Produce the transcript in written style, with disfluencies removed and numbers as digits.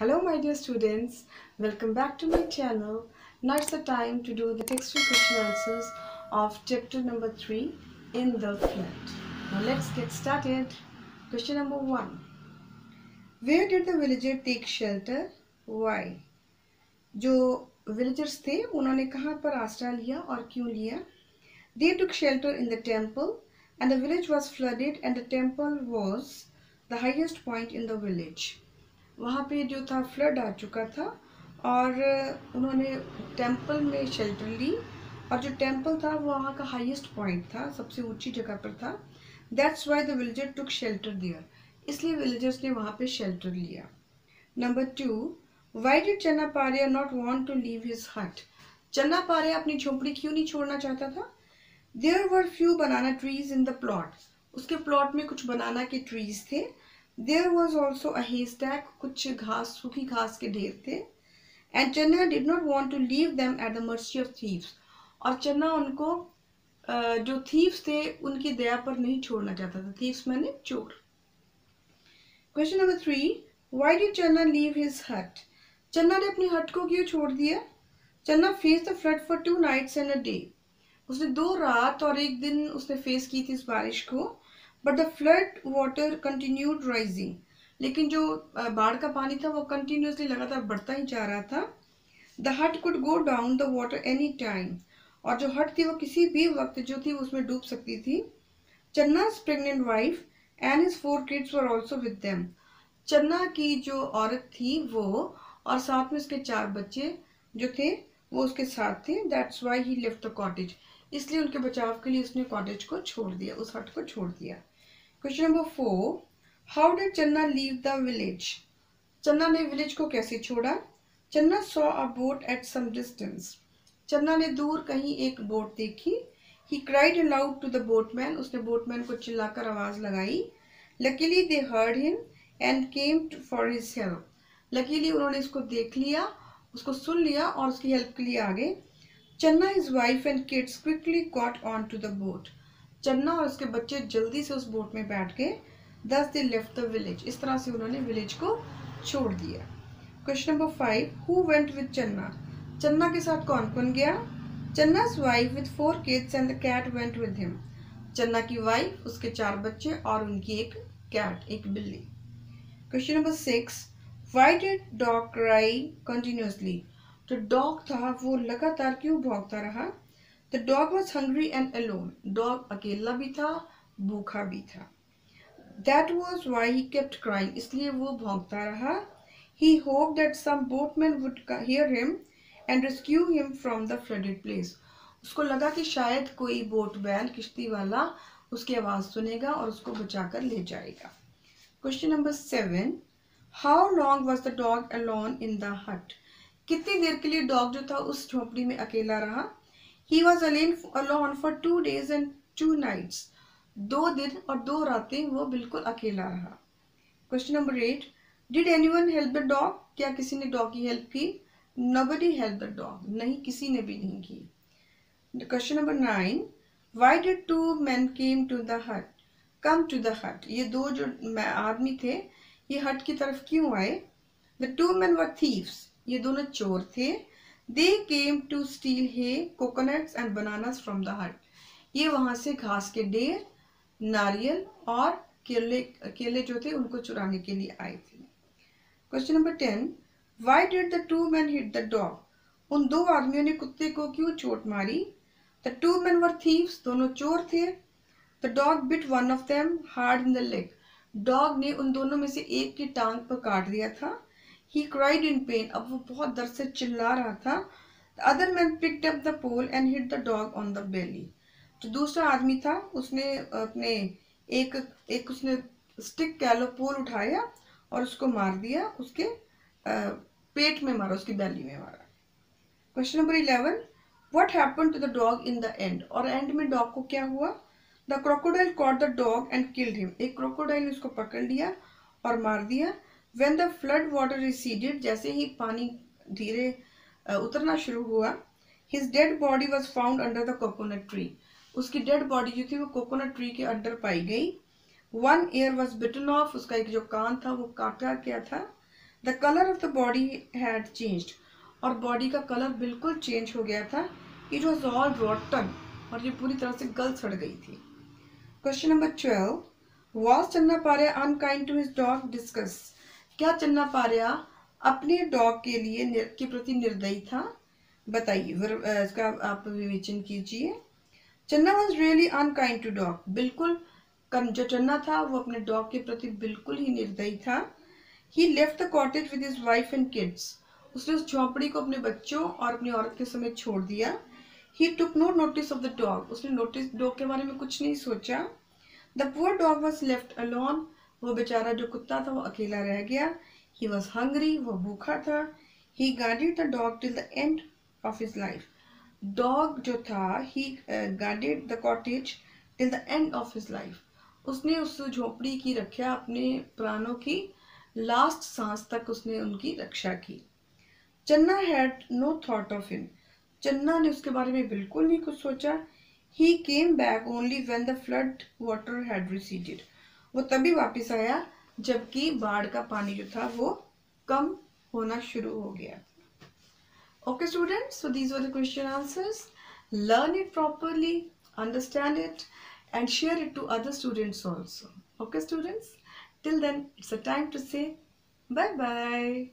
Hello my dear students, welcome back to my channel. Now it's the time to do the textual question answers of chapter number 3 in the flood. Now let's get started. Question number 1. Where did the villager take shelter? Why? जो villagers थे उन्होंने कहाँ पर आश्रय लिया और क्यों लिया? They took shelter in the temple and the village was flooded and the temple was the highest point in the village. वहाँ पे जो था फ्लड आ चुका था और उन्होंने टेम्पल में शेल्टर ली और जो टेम्पल था वो वहाँ का हाईएस्ट पॉइंट था, सबसे ऊंची जगह पर था. That's why the villager took shelter there, इसलिए विलेजर्स ने वहाँ पे शेल्टर लिया. Number 2. Why did Channa Pariya not want to leave his hut? Channa Pariya अपनी झोपड़ी क्यों नहीं छोड़ना चाहता था? There were few banana trees in the plot, उसके प्लॉट में कुछ बनाना के ट्रीज थे. There was also a haystack, कुछ घास, सूखी घास के ढेर थे. And Channa did not want to leave them at the mercy of thieves. और चन्ना उनको जो thieves थे उनकी दया पर नहीं छोड़ना चाहता था. thieves माने चोर. Question number 3. Why did Channa leave his hut? चन्ना ने अपनी हट को क्यों छोड़ दिया? चन्ना faced the flood for 2 nights and a day. उसने 2 रात और 1 दिन उसने फेस की थी इस बारिश को. But the flood water continued rising, लेकिन जो बाढ़ का पानी था वो कंटिन्यूसली लगातार बढ़ता ही जा रहा था. द हट could go down the water any time, और जो हट थी वो किसी भी वक्त जो थी उसमें डूब सकती थी. Channa's pregnant wife and his 4 kids were also with them. Channa की जो औरत थी वो और साथ में उसके 4 बच्चे जो थे वो उसके साथ थे. That's why he left the cottage, इसलिए उनके बचाव के लिए उसने कॉटेज को छोड़ दिया, उस हट को छोड़ दिया. Question number 4. How did Channa leave the village? Channa ने विलेज को कैसे छोड़ा? Channa saw a boat at some distance. Channa ने दूर कहीं एक बोट देखी. He cried aloud to the boatman, उसने बोटमैन को चिल्लाकर आवाज लगाई. Luckily they heard him and came for his help. Luckily उन्होंने इसको देख लिया, उसको सुन लिया और उसकी हेल्प के लिए आ गए. Channa, his wife and kids quickly got on to the boat. Channa और उसके बच्चे जल्दी से उस बोट में बैठ गए. दस दे लेफ्ट द विलेज, इस तरह से उन्होंने विलेज को छोड़ दिया. Question number 5. Who went with Channa? Channa के साथ कौन कौन गया? Channa's wife with 4 kids and the cat went with him. Channa की वाइफ, उसके 4 बच्चे और उनकी एक कैट, एक बिल्ली. Question number 6. Why did dog cry continuously? जो डॉग था वो लगातार क्यों भौंकता रहा? The dog was hungry and alone. Dog अकेला भी था, भूखा भी था. That was why he kept crying. इसलिए वो भौंकता रहा. He hoped that some boatman would hear him and rescue him from the flooded place. उसको लगा कि शायद कोई बोटमैन, किश्ती वाला उसकी आवाज सुनेगा और उसको बचाकर ले जाएगा. Question number 7. How long was the dog alone in the hut? कितनी देर के लिए डॉग जो था उस झोपड़ी में अकेला रहा? He was alone for 2 days and 2 nights. 2 दिन और 2 रातें वो बिल्कुल अकेला रहा. Question number 8. Did anyone help the dog? क्या किसी ने डॉग की हेल्प की? Nobody helped the dog. नहीं, किसी ने भी नहीं की. Question number 9. Why did 2 men came to the hut? Come to the hut. ये 2 जो आदमी थे ये हट की तरफ क्यों आए? The 2 men were thieves. ये दोनों चोर थे. They came to steal hay, coconuts and bananas from the hut. ये वहां से घास के ढेर, नारियल और केले जो थे उनको चुराने के लिए आए थे. Question number 10. Why did the 2 men hit the dog? उन 2 आदमियों ने कुत्ते को क्यों चोट मारी? The 2 men were thieves. दोनों चोर थे. The dog bit one of them hard in the leg. Dog ने उन दोनों में से एक की टांग पर काट दिया था. He cried in pain. अब वो बहुत दर्द से चिल्ला रहा था. The other man picked up the pole and hit the dog on the belly. जो दूसरा आदमी था उसने अपने एक उसने स्टिक कह लो, पोल उठाया और उसको मार दिया, उसके पेट में मारा, उसकी बेली में मारा. Question number 11. What happened to the dog in the end? और एंड में डॉग को क्या हुआ? The crocodile caught the dog and killed him. एक क्रोकोडाइल ने उसको पकड़ लिया और मार दिया. When the flood water receded, जैसे ही पानी धीरे उतरना शुरू हुआ, his dead body was found under the coconut tree. उसकी डेड बॉडी जो थी वो कोकोनट ट्री के अंडर पाई गई. One ear was bitten off. उसका एक जो कान था वो काटा गया था. The colour of the body had changed, और बॉडी का कलर बिल्कुल चेंज हो गया था. इट वॉज ऑल रॉटन, और ये पूरी तरह से गल सड़ गई थी. Question number 12. Was Channa Parya unkind to his dog? Discuss. क्या चन्ना पार्या अपने डॉग के प्रति निर्दयी था? बताइए. इसका आप विवेचन कीजिए. Channa was really unkind to dog. बिल्कुल जो चन्ना था वो अपने डॉग के प्रति बिल्कुल ही निर्दयी था. He left the cottage with his wife and kids. उसने उस झोंपड़ी को अपने बच्चों और अपनी औरत के समेत छोड़ दिया. He took no notice of the dog. उसने नोटिस डॉग के बारे में कुछ नहीं सोचा. The poor dog was left alone. वो बेचारा जो कुत्ता था वो अकेला रह गया. He was hungry. वो भूखा था. He guarded the dog till the end of his life. Dog जो था he guarded the cottage till the end of his life. उसने उस झोपड़ी की रक्षा अपने प्राणों की लास्ट सांस तक उसने उनकी रक्षा की. Channa had no thought of him. Channa ने उसके बारे में बिल्कुल नहीं कुछ सोचा. He came back only when the flood water had receded. वो तभी वापस आया जबकि बाढ़ का पानी जो था वो कम होना शुरू हो गया. Okay students, so these were the question answers. Learn it properly, understand it, and share it to other students also. Okay students, till then it's a time to say bye bye.